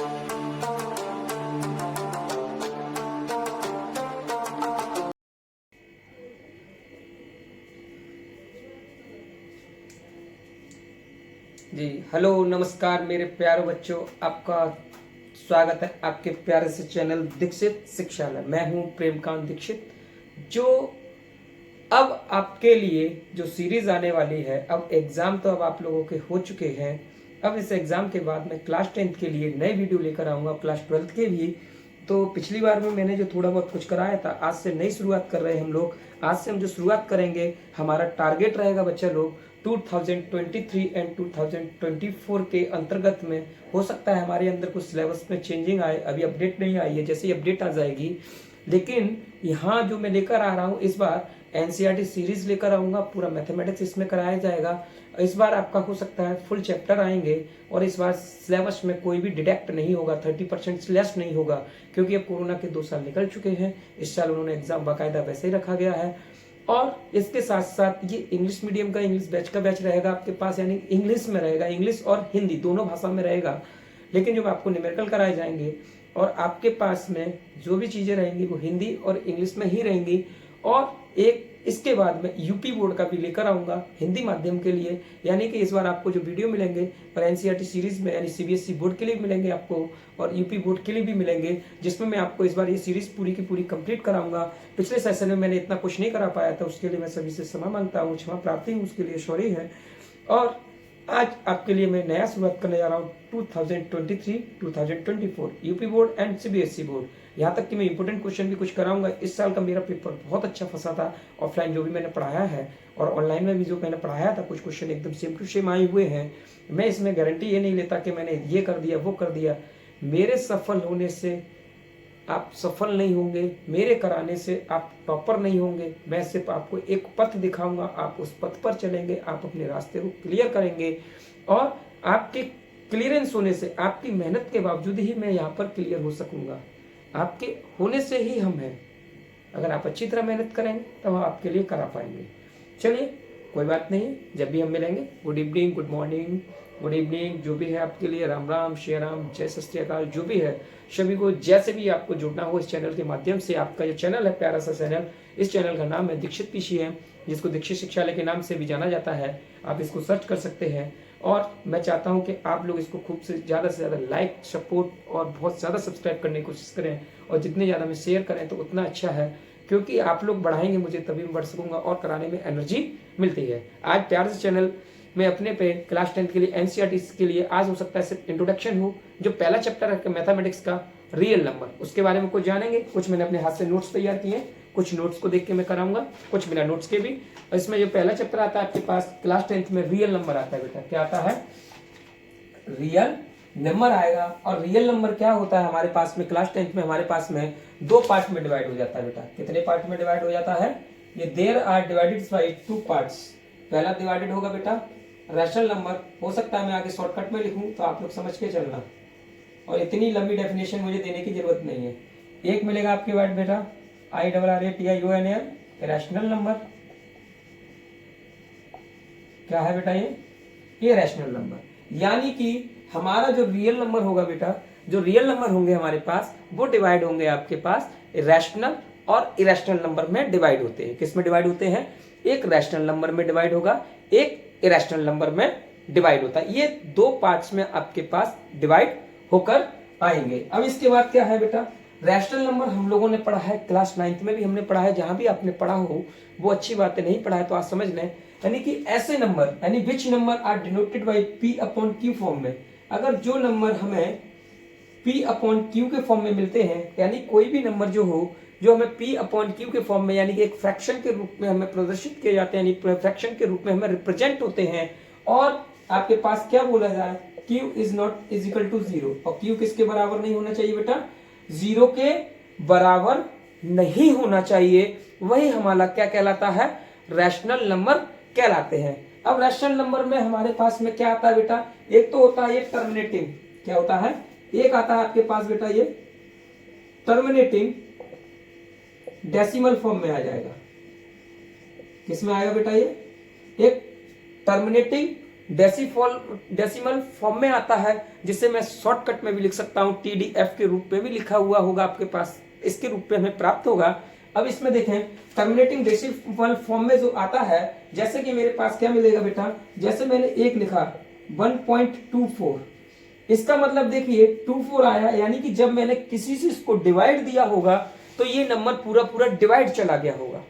जी hello नमस्कार मेरे प्यारे बच्चों, आपका स्वागत है आपके प्यारे से चैनल दीक्षित शिक्षालय। मैं हूं प्रेमकांत दीक्षित। जो अब आपके लिए जो सीरीज आने वाली है, अब एग्जाम तो अब आप लोगों के हो चुके हैं। अब इस एग्जाम के बाद मैं क्लास 10th के लिए नई वीडियो लेकर आऊंगा, क्लास 12th के भी। तो पिछली बार में मैंने जो थोड़ा बहुत कुछ कराया था, आज से नई शुरुआत कर रहे हैं हम लोग। आज से हम जो शुरुआत करेंगे, हमारा टारगेट रहेगा बच्चा लोग 2023 एंड 2024 के अंतर्गत में। हो सकता है हमारे अंदर कुछ सिलेबस में चेंजिंग आए, अभी अपडेट नहीं आई है, जैसे ही अपडेट आ जाएगी। लेकिन यहाँ जो मैं लेकर आ रहा हूँ इस बार एनसीईआरटी सीरीज लेकर आऊंगा, पूरा मैथमेटिक्स इसमें कराया जाएगा। इस बार आपका हो सकता है फुल चैप्टर आएंगे, और इस बार सिलेबस में कोई भी डिडक्ट नहीं होगा, 30% लेस नहीं होगा, क्योंकि अब कोरोना के 2 साल निकल चुके हैं। इस साल उन्होंने एग्जाम बाकायदा वैसे ही रखा गया है। और इसके साथ साथ ये इंग्लिश मीडियम का इंग्लिश बैच का बैच रहेगा आपके पास, यानी इंग्लिश में रहेगा, इंग्लिश और हिंदी दोनों भाषा में रहेगा। लेकिन जब आपको न्यूमेरिकल कराए जाएंगे और आपके पास में जो भी चीजें रहेंगी वो हिंदी और इंग्लिश में ही रहेंगी। और एक इसके बाद में यूपी बोर्ड का भी लेकर आऊंगा हिंदी माध्यम के लिए, यानी कि इस बार आपको जो वीडियो मिलेंगे और एनसीईआरटी सीरीज में यानी सीबीएसई बोर्ड के लिए मिलेंगे आपको, और यूपी बोर्ड के लिए भी मिलेंगे, जिसमें मैं आपको इस बार ये सीरीज पूरी की पूरी कंप्लीट कराऊंगा। पिछले सेशन में मैंने इतना कुछ नहीं करा पाया था, उसके लिए मैं सभी से क्षमा मांगता हूँ, क्षमा प्रार्थी हूँ, उसके लिए सॉरी है। और आज आपके लिए मैं नया शुरुआत करने जा रहा हूँ 2023-2024 UP board and CBSE board. यहाँ तक कि मैं इंपोर्टेंट क्वेश्चन भी कुछ कराऊंगा। इस साल का मेरा पेपर बहुत अच्छा फंसा था, ऑफलाइन जो भी मैंने पढ़ाया है और ऑनलाइन में भी जो मैंने पढ़ाया था, कुछ क्वेश्चन एकदम सेम टू सेम आए हुए हैं। मैं इसमें गारंटी ये नहीं लेता कि मैंने ये कर दिया वो कर दिया। मेरे सफल होने से आप सफल नहीं होंगे, मेरे कराने से आप टॉपर नहीं होंगे। मैं सिर्फ आपको एक पथ दिखाऊंगा, आप उस पथ पर चलेंगे, आप अपने रास्ते को क्लियर करेंगे, और आपके क्लियरेंस होने से, आपकी मेहनत के बावजूद ही मैं यहाँ पर क्लियर हो सकूंगा। आपके होने से ही हम हैं। अगर आप अच्छी तरह मेहनत करेंगे तो हम आपके लिए करा पाएंगे। चलिए कोई बात नहीं, जब भी हम मिलेंगे, good evening, good morning, good evening, जो भी है आपके लिए, राम राम, श्री राम, जय सत श्री अकाल, जो भी है सभी को। जैसे भी आपको जुड़ना हो इस चैनल के माध्यम से, आपका जो चैनल है प्यारा सा चैनल, इस चैनल का नाम है दीक्षित पीसीएम, जिसको दीक्षित शिक्षालय के नाम से भी जाना जाता है। आप इसको सर्च कर सकते हैं, और मैं चाहता हूं कि आप लोग इसको खूब से ज्यादा लाइक, सपोर्ट और बहुत ज्यादा सब्सक्राइब करने की कोशिश करें, और जितने ज्यादा में शेयर करें तो उतना अच्छा है, क्योंकि आप लोग बढ़ाएंगे मुझे तभी मैं बढ़ सकूंगा, और कराने में एनर्जी मिलती है। आज प्यार से चैनल में अपने पे क्लास 10th के लिए एनसीईआरटी के लिए आज हो सकता है सिर्फ इंट्रोडक्शन हो। जो पहला चैप्टर है मैथमेटिक्स का रियल नंबर, उसके बारे में कुछ जानेंगे। कुछ मैंने अपने हाथ से नोट्स तैयार किए हैं, कुछ नोट्स को देख के मैं कराऊंगा, कुछ बिना नोट्स के भी। और इसमें जो पहला चैप्टर आता है आपके पास क्लास 10th में, रियल नंबर आता है बेटा। क्या आता है? रियल नंबर आएगा। और रियल नंबर क्या होता है हमारे पास में, क्लास 10th में हमारे पास में 2 पार्ट में डिवाइड हो जाता है बेटा। कितने पार्ट में डिवाइड हो जाता है? ये there are divided by 2 parts. पहला डिवाइडेड होगा बेटा रैशनल नंबर। हो सकता है मैं आगे शॉर्टकट में लिखूं, तो आप लोग समझ के चलना, और इतनी लंबी डेफिनेशन मुझे देने की जरूरत नहीं है। एक मिलेगा आपके बाद बेटा IRRATIONAL, रैशनल नंबर। क्या है बेटा ये रैशनल नंबर। यानी कि हमारा जो रियल नंबर होगा बेटा, जो रियल नंबर होंगे हमारे पास, वो डिवाइड होंगे आपके पास रैशनल और इरेशनल नंबर में डिवाइड होते हैं। किस में डिवाइड होते हैं? एक रैशनल नंबर में डिवाइड होगा, एक इरेशनल नंबर में डिवाइड होता है। ये 2 पार्ट्स में आपके पास डिवाइड होकर आएंगे। अब इसके बाद क्या है बेटा? रैशनल नंबर हम लोगों ने पढ़ा है, क्लास 9th में भी हमने पढ़ा है। जहां भी आपने पढ़ा हो वो अच्छी बात है, नहीं पढ़ा है तो आज समझ लें। यानी कि ऐसे नंबर, यानी which number are denoted by P/Q form में। अगर जो नंबर हमें P/Q के फॉर्म में मिलते हैं, यानी कोई भी नंबर जो हो, जो हमें P/Q के फॉर्म में, यानी कि एक फ्रैक्शन के रूप में हमें प्रदर्शित किए जाते हैं, यानी फ्रैक्शन के रूप में हमें रिप्रेजेंट होते हैं, और आपके पास क्या बोला जाए, Q is not is equal to 0। और Q किसके बराबर नहीं होना चाहिए बेटा? 0 के बराबर नहीं होना चाहिए। वही हमारा क्या कहलाता है? रैशनल नंबर कहलाते हैं। अब रैशनल नंबर में हमारे पास में क्या आता है बेटा? एक तो होता है ये टर्मिनेटिंग। क्या होता है? एक आता है आपके पास बेटा ये टर्मिनेटिंग, डेसिमल फॉर्म में आ जाएगा। किस में आएगा बेटा? ये एक टर्मिनेटिंग डेसिमल फॉर्म में आता है, जिसे मैं शॉर्टकट में भी लिख सकता हूं, TDF के रूप में भी लिखा हुआ होगा आपके पास, इसके रूप में हमें प्राप्त होगा। अब इसमें देखें टर्मिनेटिंग डेसिमल फॉर्म में जो आता है, जैसे कि मेरे पास क्या मिलेगा बेटा, जैसे मैंने एक लिखा 1.24, इसका मतलब देखिए 24 आया, यानी कि जब मैंने किसी से इसको डिवाइड दिया होगा तो ये नंबर पूरा पूरा डिवाइड चला गया होगा।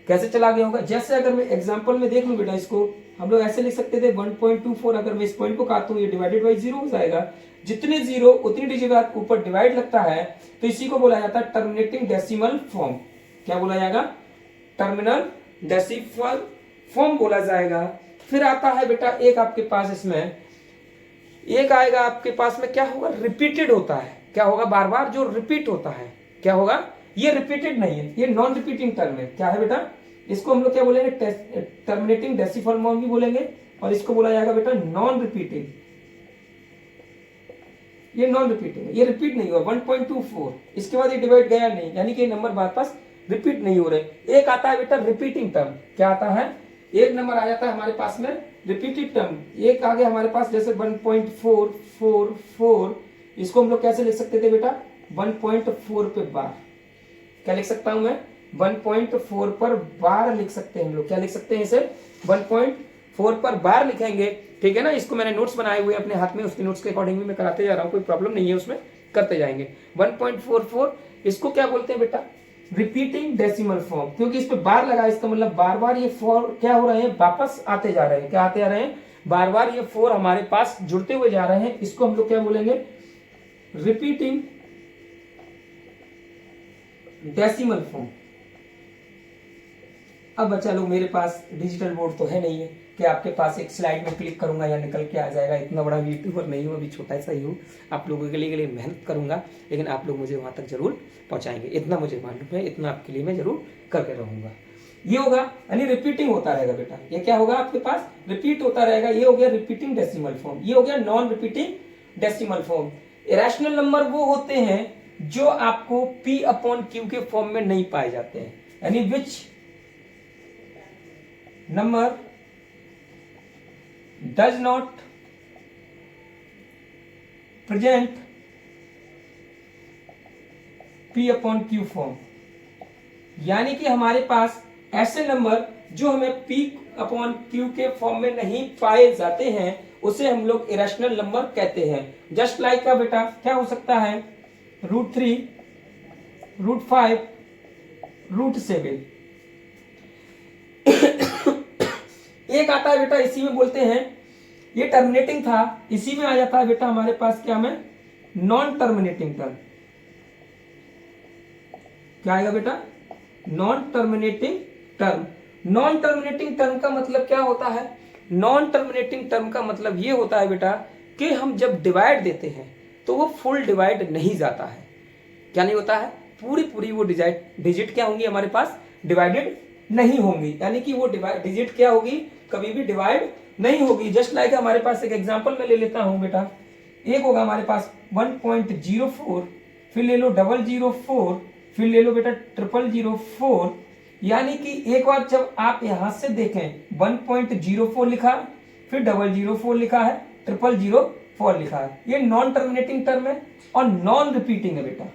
कैसे चला गया होगा, जैसे अगर मैं एग्जांपल में देख लूं बेटा, इसको हम लोग ऐसे लिख सकते थे 1.24, अगर मैं इस पॉइंट को काटूं ये डिवाइडेड बाई 0 हो जाएगा, जितने जीरो उतनी डिजिट ऊपर डिवाइड लगता है, तो इसी को बोला जाता है टर्मिनेटिंग डेसिमल फॉर्म। क्या बोला जाएगा, टर्मिनल डेसिमल फॉर्म बोला जाएगा। फिर आता है बेटा एक आपके पास, इसमें एक आएगा आपके पास में, क्या होगा, रिपीटेड होता है, क्या होगा, बार बार जो रिपीट होता है, क्या होगा, ये रिपीटेड नहीं है, ये नॉन रिपीटिंग टर्म है। क्या है बेटा, इसको हम लोग क्या बोलेंगे, टर्मिनेटिंग डेसिमल फॉर्म भी बोलेंगे, और इसको बोला जाएगा बेटा नॉन रिपीटिंग। ये नॉन रिपीटिंग है, ये रिपीट नहीं हुआ 1.24, इसके बाद ये डिवाइड गया नहीं, यानी कि नंबर बार पास रिपीट नहीं हो रहे। एक आता है बेटा रिपीटिंग टर्म, क्या आता है, एक नंबर आ जाता है हमारे पास में रिपीटेड टर्म, एक आ गया हमारे पास जैसे 1.444, इसको हम लोग कैसे लिख सकते थे बेटा, 1.4 पे बार, क्या लिख सकता हूं मैं, 1.4 पर बार लिख सकते हैं हम लोग, क्या लिख सकते हैं इसे, 1.4 पर बार लिखेंगे, ठीक है ना। इसको मैंने नोट्स बनाए हुए अपने हाथ में, उसके नोट्स के अकॉर्डिंग भी मैं कराते जा रहा हूं, कोई प्रॉब्लम नहीं है उसमें, करते जाएंगे। 1.44 इसको क्या बोलते हैं बेटा, रिपीटिंग डेसिमल फॉर्म, क्योंकि इस पे बार लगा, इसका मतलब बार बार ये 4 क्या हो रहे हैं, वापस आते जा रहे हैं, क्या आते जा रहे हैं, बार बार ये 4 हमारे पास जुड़ते हुए जा रहे हैं, इसको हम लोग क्या बोलेंगे, रिपीटिंग डेसिमल फॉर्म। अब बच्चा लोग मेरे पास डिजिटल बोर्ड तो है नहीं है कि आपके पास एक स्लाइड में क्लिक करूंगा या निकल के आ जाएगा, इतना बड़ा यूट्यूबर नहीं हूं, अभी छोटा सा ही हूं, आप लोगों के लिए मेहनत करूंगा, लेकिन आप लोग मुझे वहां तक जरूर पहुंचाएंगे, इतना मुझे मालूम है, इतना आपके लिए मैं जरूर करके रहूंगा। ये होगा यानी रिपीटिंग होता रहेगा बेटा, ये क्या होगा आपके पास, रिपीट होता रहेगा, ये हो गया रिपीटिंग डेसिमल फॉर्म, ये हो गया non repeating decimal form. Irrational number वो होते हैं जो आपको P/Q के फॉर्म में नहीं पाए जाते हैं, यानी which number does not present P/Q form, यानी कि हमारे पास ऐसे नंबर जो हमें P/Q के फॉर्म में नहीं पाए जाते हैं, उसे हम लोग इरेशनल नंबर कहते हैं। जस्ट लाइक का बेटा क्या हो सकता है, √3, √5, √7। एक आता है बेटा, इसी में बोलते हैं, ये टर्मिनेटिंग था, इसी में आ जाता है बेटा हमारे पास क्या में, नॉन टर्मिनेटिंग टर्म। क्या आएगा बेटा, non terminating term. Non terminating term का मतलब क्या होता है, नॉन टर्मिनेटिंग टर्म का मतलब ये होता है बेटा कि हम जब डिवाइड देते हैं तो वो फुल डिवाइड नहीं जाता है, क्या नहीं होता है, पूरी पूरी वो डिजिट क्या होंगी हमारे पास, डिवाइडेड नहीं होंगी, यानी कि वो डिजिट क्या होगी, कभी भी डिवाइड नहीं होगी। जस्ट लाइक हमारे पास एक एग्जांपल में ले लेता हूं बेटा, एक होगा हमारे पास 1.04, फिर ले लो 004, फिर ले लो बेटा 000, यानी कि एक बार जब आप यहां से देखें 1.04 लिखा, फिर 004 लिखा है, 004 लिखा है, ये नॉन टर्मिनेटिंग टर्म है और नॉन रिपीटिंग है बेटा।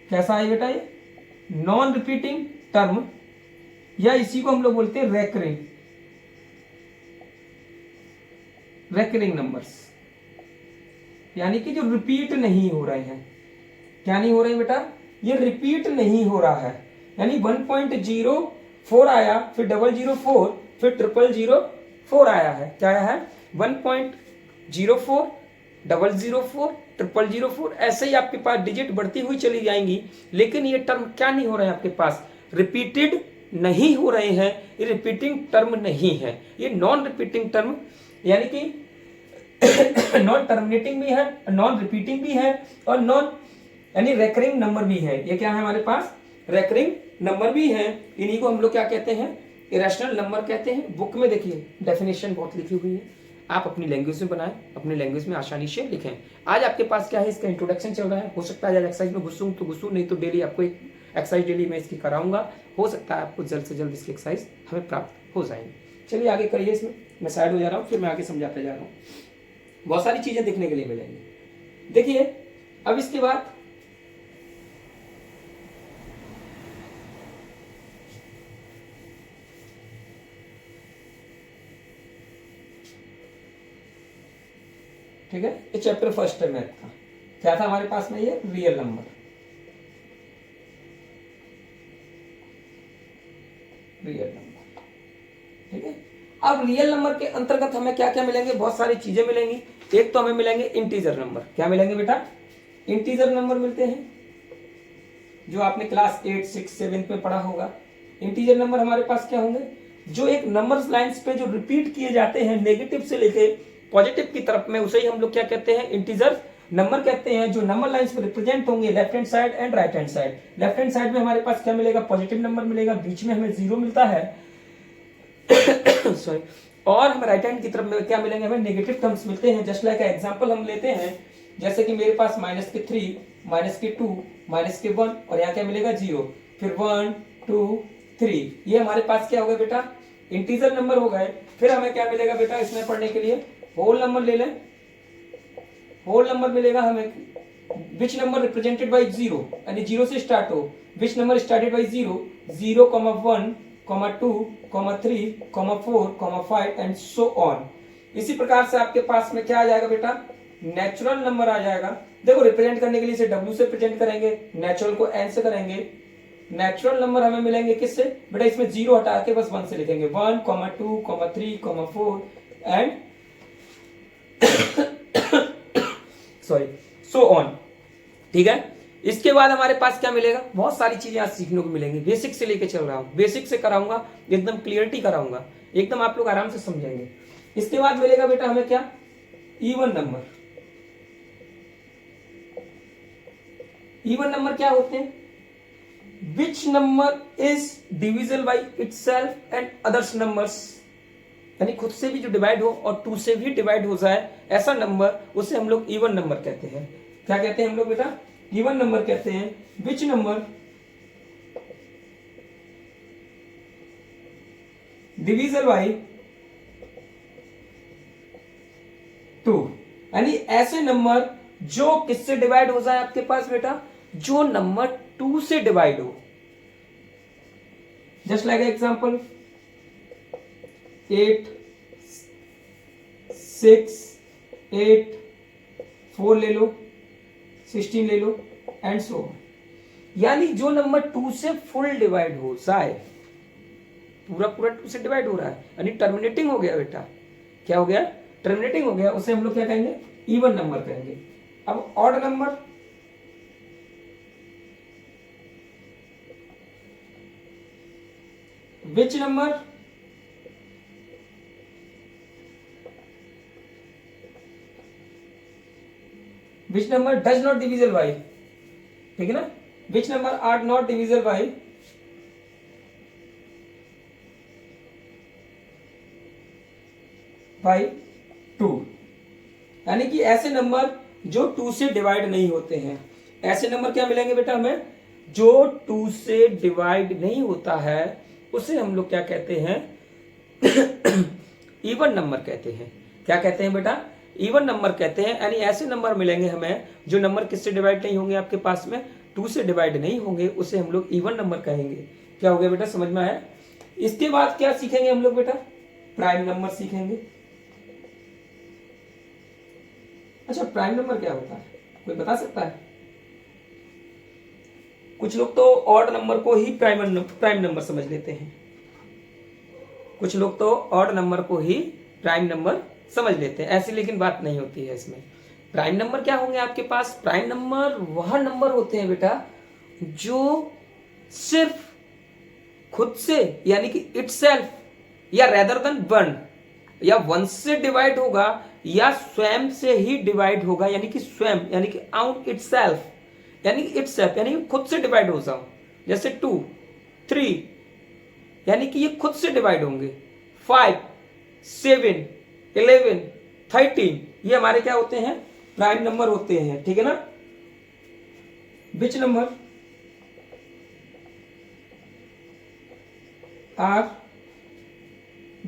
कैसा है बेटा, ये नॉन रिपीटिंग टर्म, या इसी को हम लोग बोलते हैं रेकरिंग नंबर्स, यानी कि जो रिपीट नहीं हो रहे हैं। क्या नहीं हो रहे हैं बेटा, ये रिपीट नहीं हो रहा है, यानी 1.04 आया, फिर 004, फिर 004 आया है, क्या आया है, 1.04, 004, 004, ऐसे ही आपके पास डिजिट बढ़ती हुई चली जाएंगी, लेकिन ये टर्म क्या नहीं हो रहे हैं आपके पास, रिपीटेड नहीं हो रहे हैं, ये रिपीटिंग टर्म नहीं है, ये नॉन रिपीटिंग टर्म, यानी कि नॉन टर्मिनेटिंग भी है, नॉन रिपीटिंग भी है, और नॉन यानी रेकरिंग नंबर भी है। ये क्या है हमारे पास, रेकरिंग नंबर भी है, इन्हीं को हम लोग क्या कहते हैं, इरेशनल नंबर कहते हैं। बुक में देखिए डेफिनेशन बहुत लिखी हुई है, आप अपनी लैंग्वेज में बनाएं, अपनी लैंग्वेज में आसानी से लिखें। आज आपके पास क्या है, इसका इंट्रोडक्शन चल रहा है, हो सकता है आज एक्सरसाइज में घुसूं तो घुसूं, नहीं तो डेली आपको एक एक्सरसाइज डेली मैं इसकी कराऊंगा, हो सकता है आपको जल्द से जल्द इसकी एक्सरसाइज हमें प्राप्त हो जाएंगे। चलिए आगे करिए, इसमें मैं साइड हो जा रहा हूँ, फिर मैं आगे समझाता जा रहा हूँ। बहुत सारी चीजें देखने के लिए मिलेंगी। देखिए अब इसके बाद ठीक है, ये चैप्टर फर्स्ट है मैथ का। क्या था हमारे पास में, ये रियल नंबर, रियल नंबर, ठीक है। अब रियल नंबर के अंतर्गत हमें क्या क्या मिलेंगे, बहुत सारी चीजें मिलेंगी। एक तो हमें मिलेंगे इंटीजर नंबर। क्या मिलेंगे बेटा, इंटीजर नंबर मिलते हैं, जो आपने क्लास 8, 6, 7 में पढ़ा होगा। इंटीजर नंबर हमारे पास क्या होंगे, जो एक नंबर्स लाइंस पे जो रिपीट किए जाते हैं नेगेटिव से लेके पॉजिटिव की तरफ में, उसे ही हम लोग क्या कहते हैं, इंटीजर नंबर कहते हैं। जो नंबर लाइंस पे रिप्रेजेंट होंगे left hand side and right hand side. Left hand side में हमारे पास क्या मिलेगा, पॉजिटिव नंबर मिलेगा, बीच में हमें 0 मिलता है सॉरी, और हम राइट हैंड की तरफ में क्या मिलेंगे, हमें नेगेटिव टर्म्स मिलते हैं। जस्ट लाइक एग्जांपल हम लेते हैं, जैसे कि मेरे पास -3, -2, -1 और यहाँ क्या मिलेगा 0, फिर 1, 2, 3, ये हमारे पास क्या हो गया बेटा, इंटीजर नंबर हो गए। फिर हमें क्या मिलेगा बेटा, इसमें पढ़ने के लिए होल नंबर ले लें। होल नंबर मिलेगा हमें, विच नंबर रिप्रेजेंटेड बाई 0, यानी 0 से स्टार्ट हो, which number started by 0, 0, 1, 2, 3, 4, 5 and so on. इसी प्रकार से आपके पास में क्या आ जाएगा बेटा, नेचुरल नंबर आ जाएगा। देखो रिप्रेजेंट करने के लिए इसे W से प्रेजेंट करेंगे, नेचुरल को N से करेंगे। नेचुरल नंबर हमें मिलेंगे किससे बेटा, इसमें 0 हटा के बस 1 से लिखेंगे, 1, 2, 3, 4 एंड सॉरी सो ऑन, ठीक है। इसके बाद हमारे पास क्या मिलेगा, बहुत सारी चीजें आज सीखने को मिलेंगी। बेसिक से लेके चल रहा हूं, बेसिक से कराऊंगा, एकदम क्लियरिटी कराऊंगा, एकदम आप लोग आराम से समझेंगे। इसके बाद मिलेगा बेटा हमें क्या, इवन नंबर। इवन नंबर क्या होते हैं, which number is divisible by itself and others numbers, यानी खुद से भी जो डिवाइड हो और 2 से भी डिवाइड हो जाए ऐसा नंबर, उसे हम लोग इवन नंबर कहते हैं। क्या कहते हैं हम लोग बेटा, इवन नंबर कहते हैं। विच नंबर डिविजिबल बाई 2, यानी ऐसे नंबर जो किससे डिवाइड हो जाए आपके पास बेटा, जो नंबर 2 से डिवाइड हो। जस्ट लाइक एग्जांपल 8, 6, 8, 4 ले लो, 16 ले लो एंड सो, यानी जो नंबर 2 से फुल डिवाइड हो जाए, पूरा पूरा 2 से डिवाइड हो रहा है, यानी टर्मिनेटिंग हो गया बेटा। क्या हो गया, टर्मिनेटिंग हो गया, उसे हम लोग क्या कहेंगे, इवन नंबर कहेंगे। अब odd number, which number which number does not divisible by, ठीक है ना, which number are not divisible by 2, यानी कि ऐसे नंबर जो 2 से डिवाइड नहीं होते हैं। ऐसे नंबर क्या मिलेंगे बेटा हमें, जो 2 से डिवाइड नहीं होता है, उसे हम लोग क्या कहते हैं इवन नंबर कहते हैं। क्या कहते हैं बेटा, इवन नंबर कहते हैं। यानी ऐसे नंबर मिलेंगे हमें जो नंबर किससे डिवाइड नहीं होंगे आपके पास में, 2 से डिवाइड नहीं होंगे, उसे हम लोग इवन नंबर कहेंगे। क्या हो गया बेटा, समझ में आया। इसके बाद क्या सीखेंगे हम लोग बेटा, प्राइम नंबर सीखेंगे। अच्छा प्राइम नंबर क्या होता है, कोई बता सकता है। कुछ लोग तो ऑड नंबर को ही प्राइम नंबर समझ लेते हैं, कुछ लोग तो ऑड नंबर को ही प्राइम नंबर समझ लेते हैं, ऐसी लेकिन बात नहीं होती है इसमें। प्राइम नंबर क्या होंगे आपके पास, प्राइम नंबर वह नंबर होते हैं बेटा जो सिर्फ खुद से, यानी कि इटसेल्फ या रेदर देन 1, या 1 से डिवाइड होगा या स्वयं से ही डिवाइड होगा, यानी कि स्वयं, यानी कि आउट इटसेल्फ, यानी कि इटसेल्फ यानी कि खुद से डिवाइड हो जाओ। जैसे 2, 3, यानी कि ये खुद से डिवाइड होंगे। 5, 7, 11, 13, ये हमारे क्या होते हैं, प्राइम नंबर होते हैं, ठीक है ना। Which number are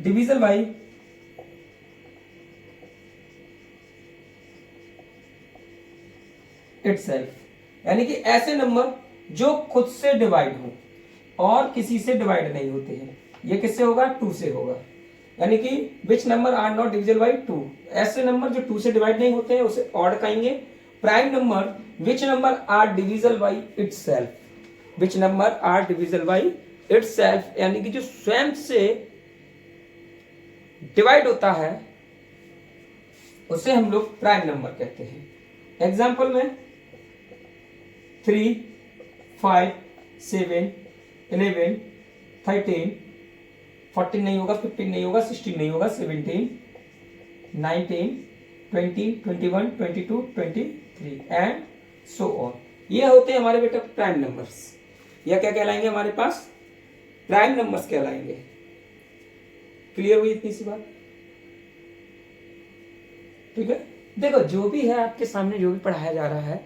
divisible by itself, यानी कि ऐसे नंबर जो खुद से डिवाइड हो और किसी से डिवाइड नहीं होते हैं। ये किससे होगा? 2 से होगा। यानी कि which number are not divisible by 2, ऐसे नंबर जो 2 से डिवाइड नहीं होते हैं उसे ऑड कहेंगे। Prime number which number are divisible by itself, which number are divisible by itself, यानी कि जो स्वयं से डिवाइड होता है उसे हम लोग प्राइम नंबर कहते हैं। एग्जाम्पल में 3, 5, 7, 11, 13, 14 नहीं होगा, 15 नहीं होगा, 16 नहीं होगा, 17, 19, 20, 21, 22, 23 एंड सो ऑन। ये होते हैं हमारे बेटा प्राइम नंबर्स। यह क्या कहलाएंगे? हमारे पास प्राइम नंबर्स कहलाएंगे। क्लियर हुई इतनी सी बात? ठीक है। देखो जो भी है आपके सामने, जो भी पढ़ाया जा रहा है,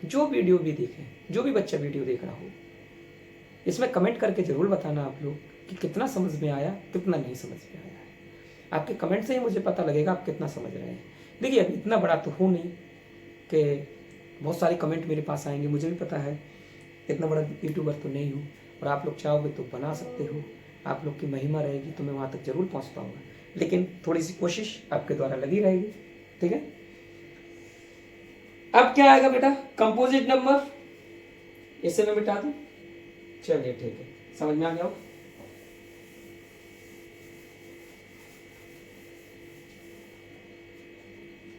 जो वीडियो भी देखें, जो भी बच्चा वीडियो देख रहा हो, इसमें कमेंट करके जरूर बताना आप लोग कि कितना समझ में आया, कितना नहीं समझ में आया है। आपके कमेंट से ही मुझे पता लगेगा आप कितना समझ रहे हैं। देखिए अभी इतना बड़ा तो हूँ नहीं कि बहुत सारे कमेंट मेरे पास आएंगे, मुझे भी पता है इतना बड़ा यूट्यूबर तो नहीं हूँ, और आप लोग चाहोगे तो बना सकते हो। आप लोग की महिमा रहेगी तो मैं वहाँ तक जरूर पहुँच पाऊँगा, लेकिन थोड़ी सी कोशिश आपके द्वारा लगी रहेगी। ठीक है। अब क्या आएगा बेटा? Composite number. इसे मैं मिटा दूं? चलिए ठीक है, समझ में आ गया हो।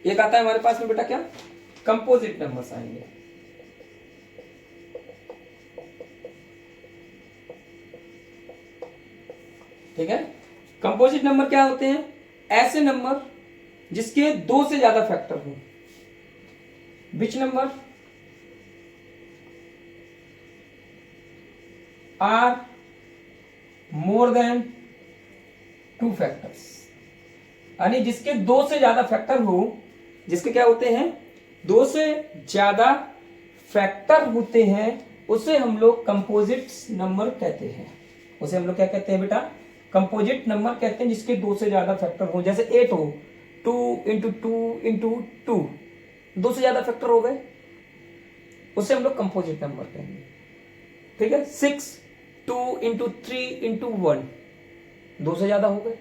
एक आता है हमारे पास में बेटा क्या? कंपोजिट नंबर्स आएंगे। ठीक है। कंपोजिट नंबर क्या होते हैं? ऐसे नंबर जिसके 2 से ज्यादा फैक्टर हो। Which number are more than 2 factors, यानी जिसके 2 से ज्यादा फैक्टर हो। जिसके क्या होते हैं? 2 से ज्यादा फैक्टर होते हैं, उसे हम लोग कंपोजिट नंबर कहते हैं। उसे हम लोग क्या कहते हैं बेटा? कंपोजिट नंबर कहते हैं जिसके 2 से ज्यादा फैक्टर हो। जैसे 8 हो, 2 इंटू 2 इंटू 2, 2 से ज्यादा फैक्टर हो गए, उसे हम लोग कंपोजिट नंबर कहेंगे। ठीक है। 6, 2 इंटू 3 इंटू 1, 2 से ज्यादा हो गए।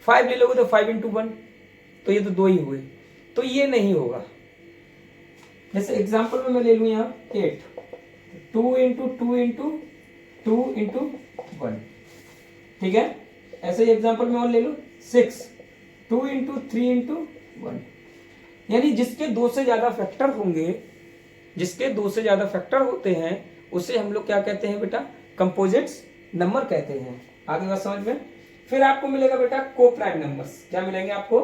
5 ले लोगे तो 5 इंटू 1, तो ये तो 2 ही हुए, तो ये नहीं होगा। जैसे एग्जांपल में मैं ले लू यहां 8, 2 इंटू 2 इंटू 2 इंटू 1। ठीक है। ऐसे ही एग्जांपल में और ले लो 6, 2 इंटू 3 इंटू 1, यानी जिसके 2 से ज्यादा फैक्टर होंगे, जिसके 2 से ज्यादा फैक्टर होते हैं, उसे हम लोग क्या कहते हैं बेटा? कंपोजिट्स नंबर कहते हैं। आगे बात समझ में। फिर आपको मिलेगा बेटा को प्राइम नंबर्स। क्या मिलेंगे आपको?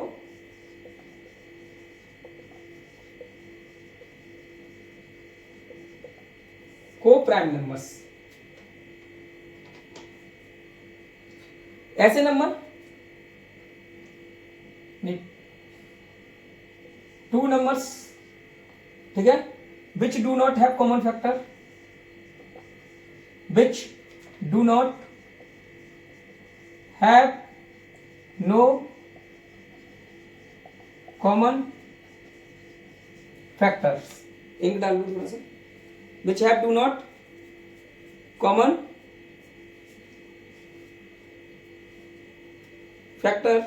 को प्राइम नंबर्स। ऐसे नंबर नहीं, 2 नंबर्स, ठीक है, which do not have common factor, which do not have no common factors. Ink डाल दो थोड़ा सा। Which have do not common factor,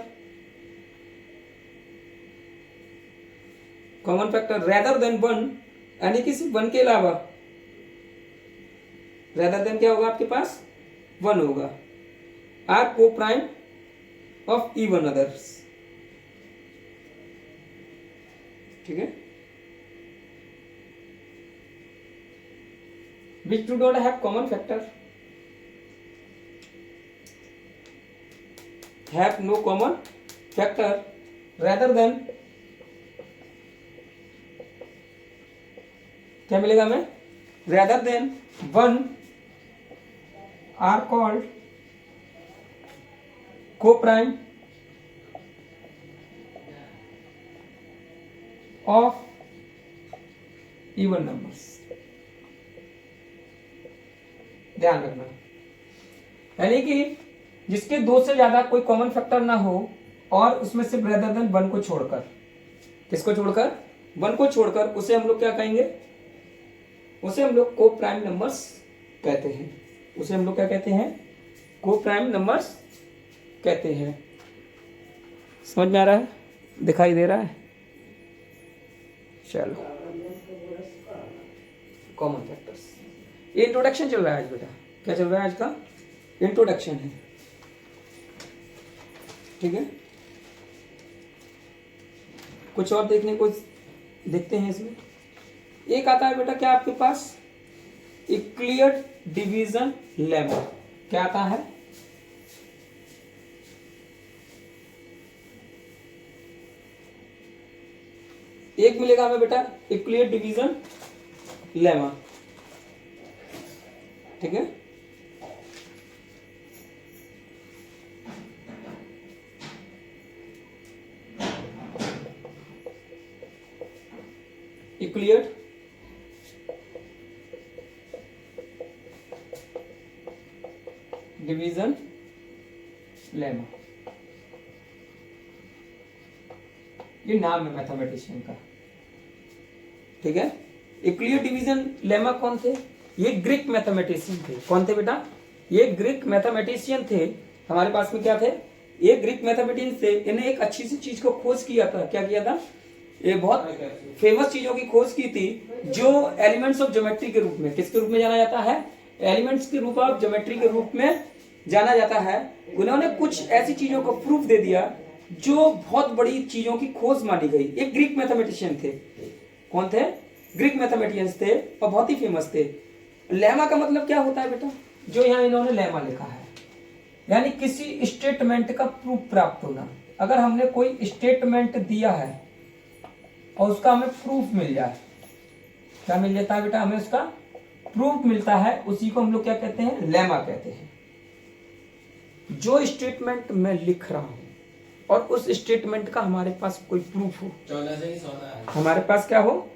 common factor rather than 1, यानी कि सिर्फ 1 के अलावा, रेदर देन क्या होगा आपके पास? 1 होगा। आर को प्राइम ऑफ इवन अदर्स। ठीक है। Which do not have common factor, have no common factor rather than, क्या मिलेगा हमें? rather than 1 are called co-prime of even numbers। ध्यान रखना, यानी कि जिसके दो से ज्यादा कोई कॉमन फैक्टर ना हो और उसमें से ग्रेटर देन 1 को छोड़कर, किसको छोड़कर, 1 को छोड़कर, उसे हम लोग क्या कहेंगे, उसे हम लोग को प्राइम नंबर्स कहते हैं। उसे हम लोग क्या कहते हैं, को प्राइम नंबर्स कहते हैं। समझ में आ रहा है, दिखाई दे रहा है? चलो, कॉमन फैक्टर्स, ये इंट्रोडक्शन चल रहा है आज बेटा। क्या चल रहा है आज का? इंट्रोडक्शन है, ठीक है। कुछ और देखने को देखते हैं इसमें। एक आता है बेटा क्या आपके पास, यूक्लिड डिवीजन लेमा। क्या आता है? एक मिलेगा हमें बेटा यूक्लिड डिवीजन लेमा, ठीक है। यूक्लिड डिवीजन लेमा, ये नाम है मैथमेटिशियन का, ठीक है। यूक्लिड डिवीजन लेमा कौन थे? ये ग्रीक मैथमेटिशियन थे। कौन थे बेटा? ये ग्रीक मैथमेटिशियन थे। हमारे पास में क्या थे? ये ग्रीक मैथमेटिशियन थे। इन्हें एक अच्छी सी चीज को खोज किया था। क्या किया था? ये बहुत फेमस चीजों की खोज की थी, जो एलिमेंट्स ऑफ ज्योमेट्री के रूप में, किसके रूप में जाना जाता है? एलिमेंट्स के रूप ऑफ ज्योमेट्री के रूप में जाना जाता है। उन्होंने कुछ ऐसी चीजों को प्रूफ दे दिया जो बहुत बड़ी चीजों की खोज मानी गई। एक ग्रीक मैथमेटिशियन थे। कौन थे? ग्रीक मैथमेटिशियंस थे और बहुत ही फेमस थे। लेमा का मतलब क्या होता है बेटा? जो यहाँ इन्होंने लेमा लिखा है, यानी किसी स्टेटमेंट का प्रूफ प्राप्त होना। अगर हमने कोई स्टेटमेंट दिया है और उसका हमें प्रूफ मिल जाए, क्या मिल जाता है बेटा? हमें उसका प्रूफ मिलता है, उसी को हम लोग क्या कहते हैं? लेमा कहते हैं। जो स्टेटमेंट मैं लिख रहा हूं और उस स्टेटमेंट का हमारे पास कोई प्रूफ हो, हमारे पास क्या हो,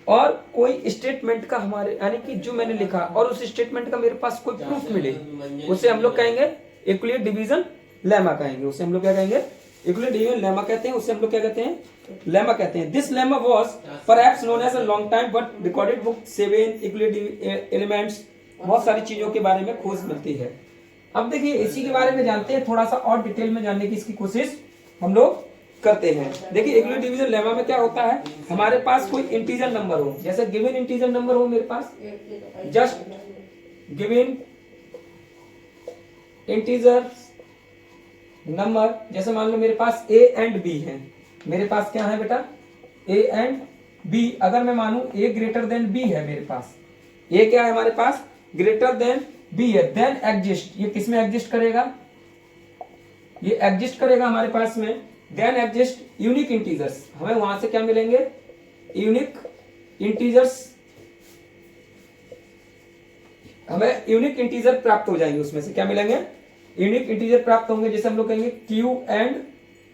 और कोई स्टेटमेंट का हमारे, यानी कि जो मैंने लिखा और उस स्टेटमेंट का मेरे पास कोई प्रूफ मिले, उसे हम लोग कहेंगे यूक्लिड डिवीजन लेमा कहेंगे। उसे हम लोग क्या कहेंगे? यूक्लिड डिवीजन लेमा कहते हैं। उसे हम लोग क्या कहते हैं? लेमा कहते हैं। This lemma was perhaps known as a long time but recorded book 7 Euclid elements. बहुत सारी चीजों के बारे में खोज मिलती है। अब देखिए इसी के बारे में जानते हैं, थोड़ा सा और डिटेल में जानने की इसकी कोशिश हम लोग करते हैं। देखिए यूक्लिड डिवीजन लेमा में क्या होता है? हमारे पास कोई इंटीजर नंबर हो, जैसे गिवन इंटीजर नंबर हो मेरे पास, जस्ट गिवन इंटीजर नंबर, जैसे मान लो मेरे पास a एंड b है। मेरे पास क्या है बेटा? a and b। अगर मैं मानूं a ग्रेटर देन b है, मेरे पास a क्या है? हमारे पास ग्रेटर देन b है, देन एग्जिस्ट। ये किस में एग्जिस्ट करेगा? ये एग्जिस्ट करेगा हमारे पास में, देन एग्जिस्ट यूनिक इंटीजर्स। हमें वहां से क्या मिलेंगे? Unique integers. हमें यूनिक इंटीजर प्राप्त हो जाएंगे, उसमें से क्या मिलेंगे? यूनिक इंटीजर प्राप्त होंगे, जैसे हम लोग कहेंगे Q एंड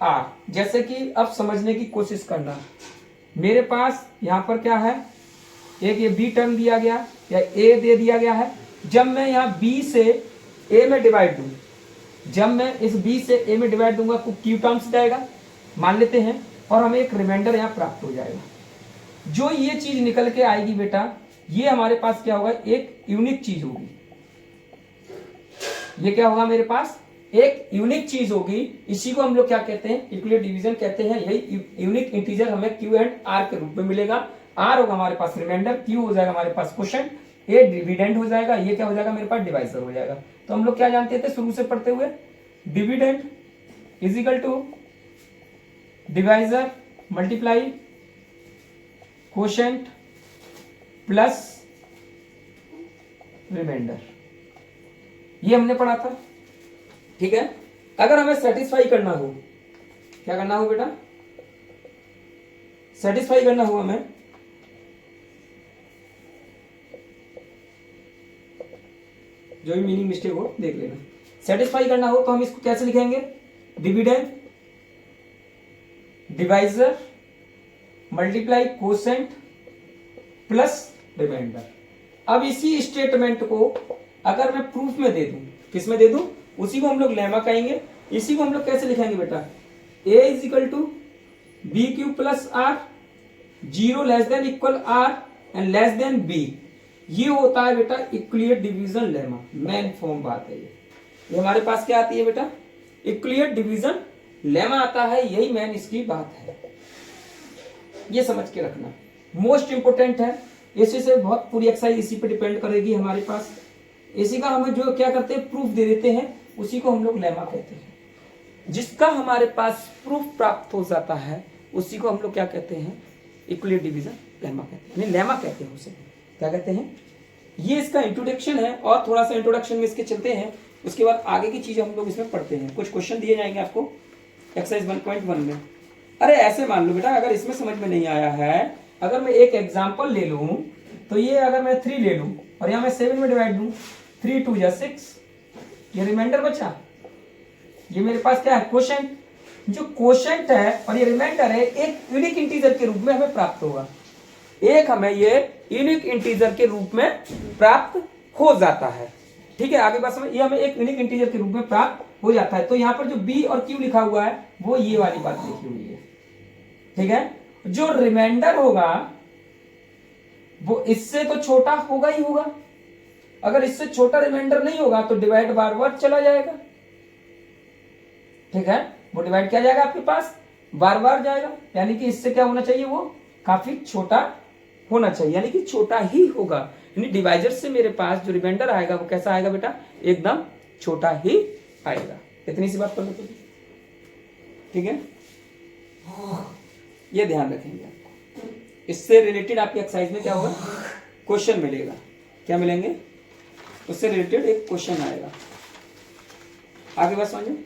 R। जैसे कि अब समझने की कोशिश करना, मेरे पास यहां पर क्या है? एक ये B टर्म दिया गया या A दे दिया गया है। जब मैं यहाँ B से A में डिवाइड दूं, जब मैं इस B से A में डिवाइड दूंगा तो Q टर्म्स जाएगा, मान लेते हैं, और हमें एक रिमाइंडर यहाँ प्राप्त हो जाएगा। जो ये चीज निकल के आएगी बेटा, ये हमारे पास क्या होगा? एक यूनिक चीज होगी। ये क्या होगा? मेरे पास एक यूनिक चीज होगी। इसी को हम लोग क्या कहते हैं? यूक्लिड डिवीजन कहते हैं। यही यूनिक इंटीजर हमें Q एंड R के रूप में मिलेगा। R होगा हमारे पास रिमाइंडर, Q हो जाएगा हमारे पास क्वोशंट, A डिविडेंड हो जाएगा, ये क्या हो जाएगा? मेरे पास डिवाइजर हो जाएगा। तो हम लोग क्या जानते थे शुरू से पढ़ते हुए? Dividend is equal to divisor multiply quotient plus remainder. ये हमने पढ़ा था, ठीक है। अगर हमें सेटिस्फाई करना हो, क्या करना हो बेटा? सेटिस्फाई करना हो हमें, जो भी मीनिंग मिस्टेक हो देख लेना। सेटिस्फाई करना हो तो हम इसको कैसे लिखेंगे? Dividend divisor multiply quotient plus remainder. अब इसी स्टेटमेंट को अगर मैं प्रूफ में दे दूं, किस में दे दूं? उसी को हम लोग लेमा कहेंगे। इसी को हम लोग कैसे लिखेंगे बेटा, a is equal to B Q plus R, 0 less than equal R and less than B. ये होता है बेटा equilibrium division lemma, main form बात है ये हमारे पास क्या आती है बेटा, इक्विलिब्रियम डिवीजन लेमा आता है, यही मेन इसकी बात है। ये समझ के रखना, मोस्ट इंपोर्टेंट है। इसी से बहुत पूरी एक्सरसाइज इसी पे डिपेंड करेगी हमारे पास। इसी का हमें जो क्या करते हैं, प्रूफ दे देते हैं, उसी को हम लोग लेमा कहते हैं। जिसका हमारे पास प्रूफ प्राप्त हो जाता है उसी को हम लोग क्या कहते हैं, इक्विलिब्रियम डिवीजन लेमा कहते हैं, लेमा कहते हैं उसे, क्या कहते हैं। ये इसका इंट्रोडक्शन है, और थोड़ा सा इंट्रोडक्शन में इसके चलते हैं, उसके बाद आगे की चीजें हम लोग इसमें पढ़ते हैं। कुछ क्वेश्चन दिए जाएंगे आपको एक्सरसाइज 1.1 में। अरे ऐसे मान लो बेटा, अगर इसमें समझ में नहीं आया है, अगर मैं एक एग्जाम्पल ले लूं, तो ये अगर मैं 3 ले लूं और यहां मैं 7 में डिवाइड दूं, 3 2 6, ये रिमाइंडर बचा, ये मेरे पास क्या है, क्वोशेंट। जो क्वोशेंट है और ये रिमाइंडर है, एक यूनिक इंटीजर के रूप में हमें प्राप्त होगा, एक हमें ये यूनिक इंटीजर के रूप में प्राप्त हो जाता है। ठीक है, आगे बात समझ, ये हमें एक यूनिक इंटीजर के रूप में प्राप्त हो जाता है। तो यहाँ पर जो बी और क्यू लिखा हुआ है वो ये वाली बात लिखी हुई है। ठीक है, जो रिमाइंडर होगा वो इससे तो छोटा होगा ही होगा, अगर इससे छोटा रिमाइंडर नहीं होगा तो डिवाइड बार बार चला जाएगा। ठीक है, वो डिवाइड किया जाएगा आपके पास, बार बार जाएगा, यानी कि इससे क्या होना चाहिए, वो काफी छोटा होना चाहिए, यानी कि छोटा ही होगा। यानी डिवाइजर से मेरे पास जो रिमाइंडर आएगा वो कैसा आएगा बेटा, एकदम छोटा ही आएगा। इतनी सी बात कर लो। ठीक है, ये ध्यान रखेंगे आपको। इससे रिलेटेड आपकी एक्सरसाइज में क्या होगा, क्वेश्चन मिलेगा। क्या मिलेंगे, उससे रिलेटेड एक क्वेश्चन आएगा। आगे बात समझो।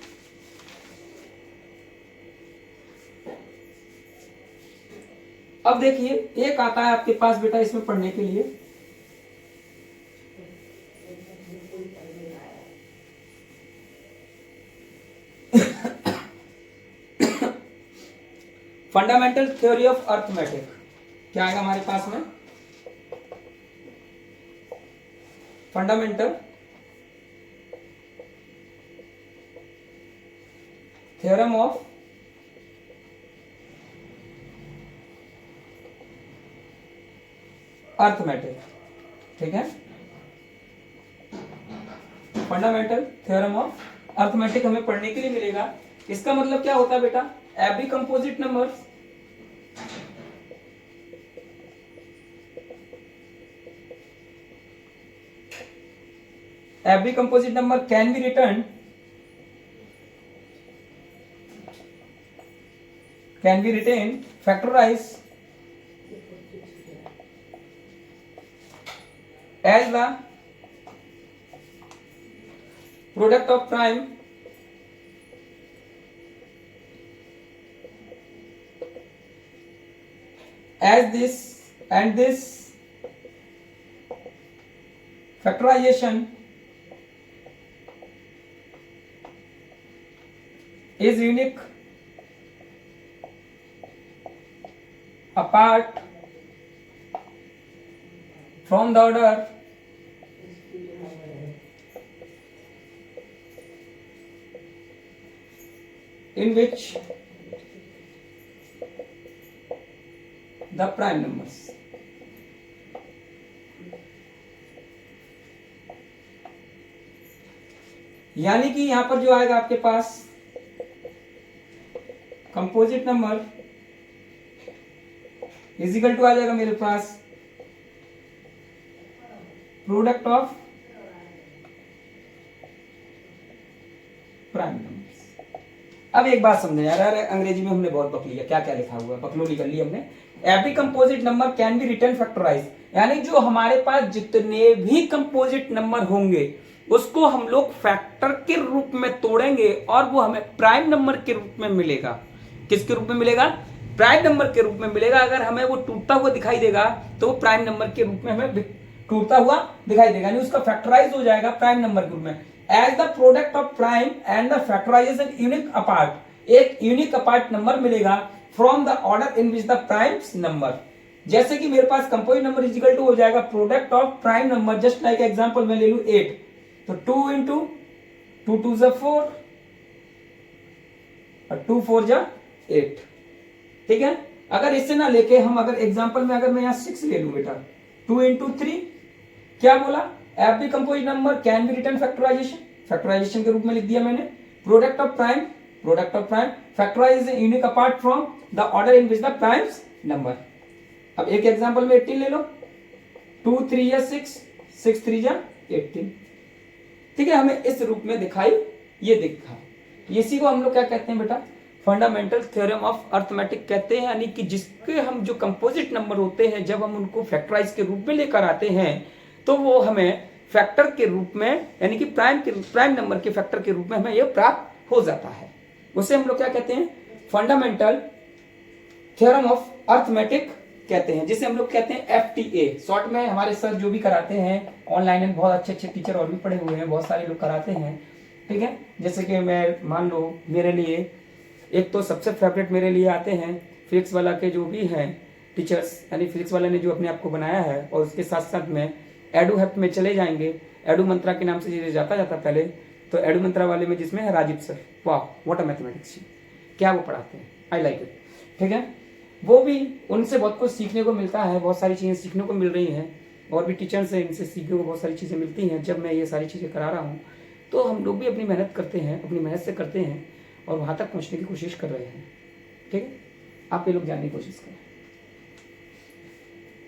अब देखिए, एक आता है आपके पास बेटा इसमें पढ़ने के लिए, फंडामेंटल थ्योरी ऑफ अर्थमेटिक। क्या आएगा हमारे पास में, फंडामेंटल थ्योरम ऑफ अर्थमेटिक। ठीक है, फंडामेंटल थ्योरम ऑफ अर्थमेटिक हमें पढ़ने के लिए मिलेगा। इसका मतलब क्या होता है बेटा, every composite number can be written factorise as the product of prime as this and this factorization is unique apart from the order in which the prime numbers। यानी कि यहां पर जो आएगा आपके पास कंपोजिट नंबर इजिकल टू आ जाएगा मेरे पास product of prime numbers. अब एक बात समझे यार, अंग्रेजी में हमने बहुत पक लिया, क्या क्या लिखा हुआ है, पकलोली कर ली हमने। Every composite number can be written factorise, यानी जो हमारे पास जितने भी कंपोजिट नंबर होंगे उसको हम लोग फैक्टर के रूप में तोड़ेंगे और वो हमें प्राइम नंबर के रूप में मिलेगा। किसके रूप में मिलेगा, प्राइम नंबर के रूप में मिलेगा। अगर हमें वो टूटता हुआ दिखाई देगा तो वो प्राइम नंबर के रूप में हमें टूटता हुआ दिखाई देगा, यानी उसका फैक्टराइज हो जाएगा प्राइम नंबर के रूप में। As the product of prime and the factorization unique apart, एक यूनिक अपार्ट नंबर मिलेगा from the order in which the primes number. जैसे कि मेरे पास composite number is equal to हो जाएगा product of prime number, just like example मैं ले लूं 8, तो 2 into 2 2 जा 4 और 2 4 जा 8। ठीक है, अगर इससे ना लेके हम अगर एग्जांपल में अगर मैं यहाँ 6 ले लूं बेटा, 2 into 3 क्या बोला, every composite number can be written factorisation, factorisation के रूप में लिख दिया मैंने। Product of prime factorise unique apart from the order in which the primes number. अब एक एग्जांपल में 18 ले लो, 2 3 या 6, 6 3 जा 18। ठीक है, हमें इस रूप में दिखाई, ये दिखा, इसी को हम लोग क्या कहते हैं बेटा, फंडामेंटल थ्योरम ऑफ अर्थमेटिक कहते हैं। यानी कि जिसके हम जो कंपोजिट नंबर होते हैं जब हम उनको फैक्टराइज के रूप में लेकर आते हैं तो वो हमें फैक्टर के रूप में, यानी कि प्राइम नंबर के फैक्टर के रूप में हमें यह प्राप्त हो जाता है। उसे हम लोग क्या कहते हैं, फंडामेंटल थ्योरम ऑफ अर्थमेटिक कहते हैं, जिसे हम लोग कहते हैं FTA शॉर्ट में। हमारे सर जो भी कराते हैं ऑनलाइन में, बहुत अच्छे अच्छे टीचर और भी पढ़े हुए हैं, बहुत सारे लोग कराते हैं। ठीक है, जैसे कि मैं मान लो मेरे लिए एक तो सबसे फेवरेट मेरे लिए आते हैं फिजिक्स वाला के जो भी हैं टीचर्स, यानी फिजिक्स वाले ने जो अपने आप को बनाया है, और उसके साथ साथ में एडू हेप्ट में चले जाएंगे, एडू मंत्रा के नाम से ये जाता पहले, तो एडू मंत्रा वाले में जिसमें है राजीव सर, वाह व्हाट अ मैथमेटिक्स, क्या वो पढ़ाते हैं, आई लाइक इट। ठीक है, वो भी, उनसे बहुत कुछ सीखने को मिलता है, बहुत सारी चीजें सीखने को मिल रही हैं, और भी टीचर से इनसे सीखने को बहुत सारी चीजें मिलती हैं जब मैं ये सारी चीजें करा रहा हूँ। तो हम लोग भी अपनी मेहनत करते हैं, अपनी मेहनत से करते हैं और वहां तक पहुंचने की कोशिश कर रहे हैं। ठीक है, आप ये लोग जानने की कोशिश करें।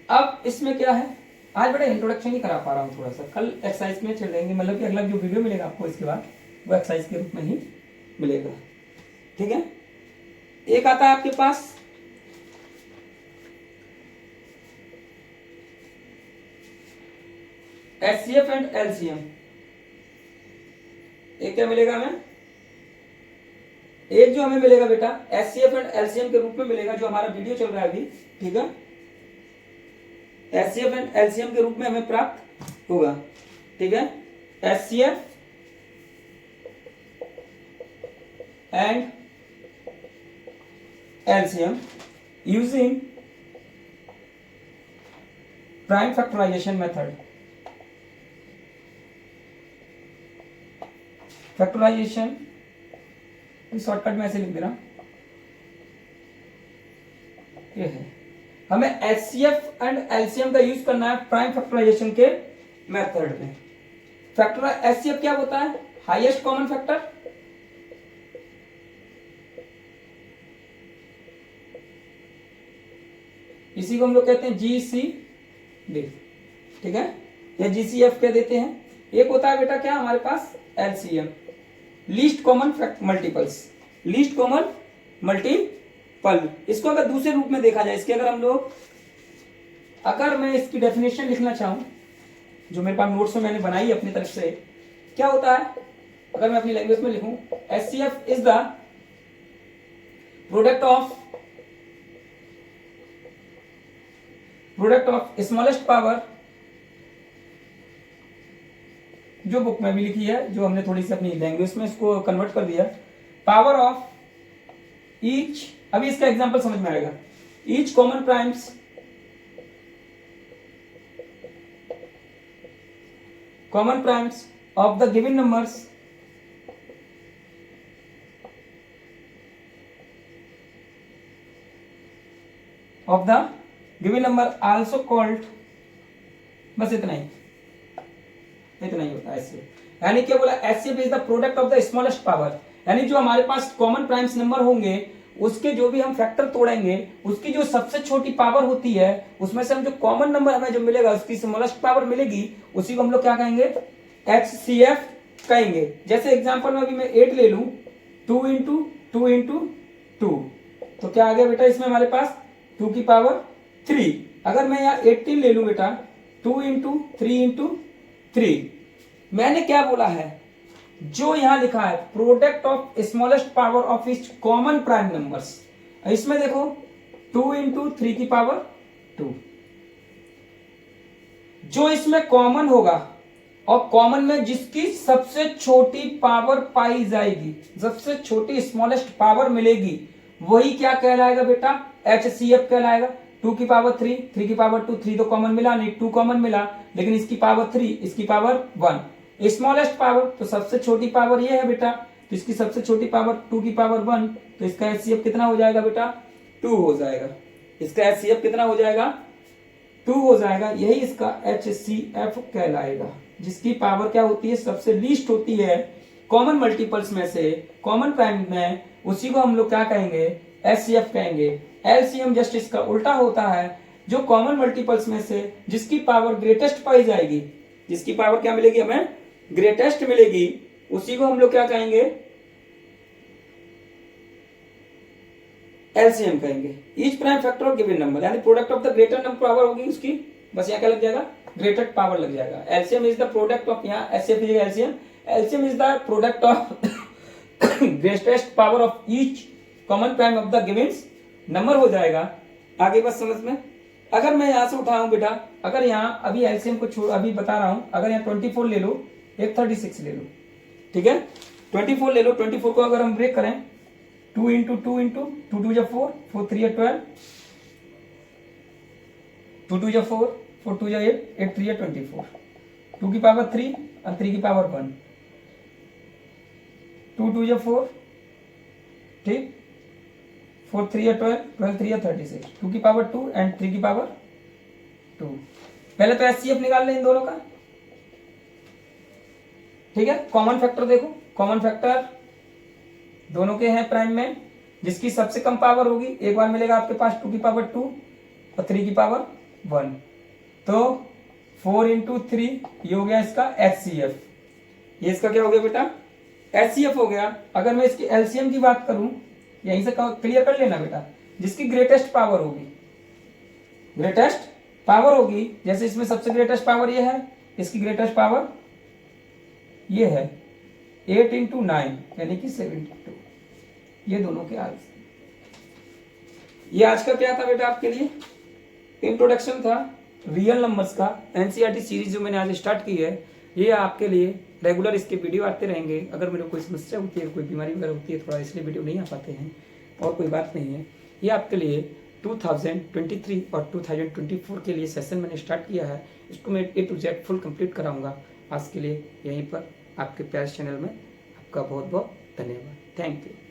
अब इसमें क्या है, आज बड़ा इंट्रोडक्शन ही करा पा रहा हूँ थोड़ा सा, कल एक्सरसाइज में चलेंगे, मतलब कि अगला जो वीडियो मिलेगा आपको इसके बाद वो एक्सरसाइज के रूप में ही मिलेगा। ठीक है, एक आता है आपके पास HCF एंड LCM। एक क्या मिलेगा हमें, एक जो हमें मिलेगा बेटा HCF एंड LCM के रूप में मिलेगा, जो हमारा वीडियो चल रहा है अभी। ठीक है, HCF एंड LCM के रूप में हमें प्राप्त होगा। ठीक है, HCF and LCM using prime factorisation method. Factorisation shortcut में ऐसे लिख दे रहा, ये है, हमें HCF एंड LCM का यूज करना है प्राइम फैक्टराइजेशन के मेथड में। फैक्टर HCF क्या होता है, हाईएस्ट कॉमन फैक्टर, इसी को हम लोग कहते हैं GCD। ठीक है, या GCF कह देते हैं। एक होता है बेटा क्या हमारे पास LCM, least common multiples, least common multiple. इसको अगर दूसरे रूप में देखा जाए, इसके अगर हम लोग, अगर मैं इसकी डेफिनेशन लिखना चाहूं जो मेरे पास नोट्स में मैंने बनाई अपनी तरफ से, क्या होता है, अगर मैं अपनी लैंग्वेज में लिखूं, HCF is the product of smallest power, जो बुक में भी लिखी है, जो हमने थोड़ी सी अपनी लैंग्वेज में इसको कन्वर्ट कर दिया, पावर ऑफ ईच, अभी इसका एग्जांपल समझ में आएगा, each common primes of the given numbers of the given number also called, बस इतना ही होता है HCF। यानी क्या बोला, HCF is the product of the smallest power, यानी जो हमारे पास कॉमन प्राइम्स नंबर होंगे उसके जो भी हम फैक्टर तोड़ेंगे, उसकी जो सबसे छोटी पावर होती है उसमें से हम जो कॉमन नंबर हमें जो मिलेगा उसकी स्मॉलेस्ट पावर मिलेगी, उसी को हम लोग क्या कहेंगे, HCF कहेंगे। जैसे एग्जांपल में अभी मैं 8 ले लूं, 2 into 2 into 2, तो क्या आ गया बेटा इसमें हमारे पास 2 की पावर 3। अगर मैं यहाँ 18 ले लूं बेटा, 2 into 3 into 3, मैंने क्या बोला है, जो यहां लिखा है product of smallest power of each common prime numbers, इसमें देखो 2 into 3 की पावर 2, जो इसमें कॉमन होगा और कॉमन में जिसकी सबसे छोटी पावर पाई जाएगी, सबसे छोटी स्मॉलेस्ट पावर मिलेगी, वही क्या कहलाएगा बेटा, HCF कहलाएगा। 2 की पावर 3, 3 की पावर 2, 3 तो कॉमन मिला नहीं, 2 कॉमन मिला, लेकिन इसकी पावर 3, इसकी पावर 1, स्मॉलेस्ट पावर, तो सबसे छोटी पावर ये है बेटा, तो इसकी सबसे छोटी पावर 2 की पावर 1, तो इसका एचसीएफ कितना हो जाएगा बेटा 2 हो जाएगा। इसका एचसीएफ कितना हो जाएगा 2 हो जाएगा, यही इसका एचसीएफ कहलाएगा, जिसकी पावर क्या होती है सबसे लीस्ट होती है कॉमन मल्टीपल्स में से, कॉमन प्राइम में, उसी को हम लोग क्या कहेंगे एचसीएफ कहेंगे। एलसीएम जस्ट इसका उल्टा होता है, जो कॉमन मल्टीपल्स में से जिसकी पावर ग्रेटेस्ट पाई जाएगी, जिसकी पावर क्या मिलेगी हमें ग्रेटेस्ट मिलेगी, उसी को हम लोग क्या कहेंगे एलसीएम कहेंगे। Each prime factor of given number, यानी product of the greater number power होगी उसकी, बस यहाँ क्या लग जाएगा ग्रेटर पावर लग जाएगा। LCM is the product of, यहाँ HCF is LCM, LCM is the product of greatest power of each common prime of the given number हो जाएगा। आगे बस समझ में। अगर मैं यहां से उठाऊं बेटा, अगर यहाँ अभी एलसीएम को छोड़, अभी बता रहा हूं, अगर यहाँ 24 ले लो, एक 36 ले लो, ठीक है 24 ले लो, 24 को अगर हम ब्रेक करें 2 इंटू 2 इंटू 2 2 जा 4, 4 3 या 12, 2 2 जा 4, 4 2 जा 8, 8 3 या 24, 2 की पावर 3 और 3 की पावर 1, 2 2 जा 4, ठीक 4 3 या 12, 12 3 या 36, 2 की पावर 2 एंड 3 की पावर 2। पहले तो एचसीएफ निकाल लें इन दोनों का, ठीक है। कॉमन फैक्टर देखो, कॉमन फैक्टर दोनों के हैं प्राइम में, जिसकी सबसे कम पावर होगी एक बार मिलेगा आपके पास 2 की पावर 2 और 3 की पावर 1, तो 4 इंटू 3 ये हो गया इसका एचसीएफ, ये इसका क्या हो गया बेटा एचसीएफ हो गया। अगर मैं इसकी एलसीएम की बात करूं, यहीं से क्लियर कर लेना बेटा, जिसकी ग्रेटेस्ट पावर होगी, ग्रेटेस्ट पावर होगी, जैसे इसमें सबसे ग्रेटेस्ट पावर ये है, इसकी ग्रेटेस्ट पावर ये है 8 इंटू 9 यानी कि 72, ये दोनों के आज। ये आज का क्या था बेटा आपके लिए इंट्रोडक्शन था रियल नंबर्स का, एनसीईआरटी सीरीज जो मैंने आज स्टार्ट की है, ये आपके लिए रेगुलर इसके वीडियो आते रहेंगे। अगर मेरे कोई समस्या होती है, कोई बीमारी वगैरह होती है, थोड़ा इसलिए वीडियो नहीं आ पाते हैं, और कोई बात नहीं है। ये आपके लिए 2023 और 2024 के लिए सेशन मैंने स्टार्ट किया है, इसको मैं A to Z full complete कराऊंगा। आज के लिए यहीं पर आपके प्यारे चैनल में आपका बहुत बहुत धन्यवाद, थैंक यू।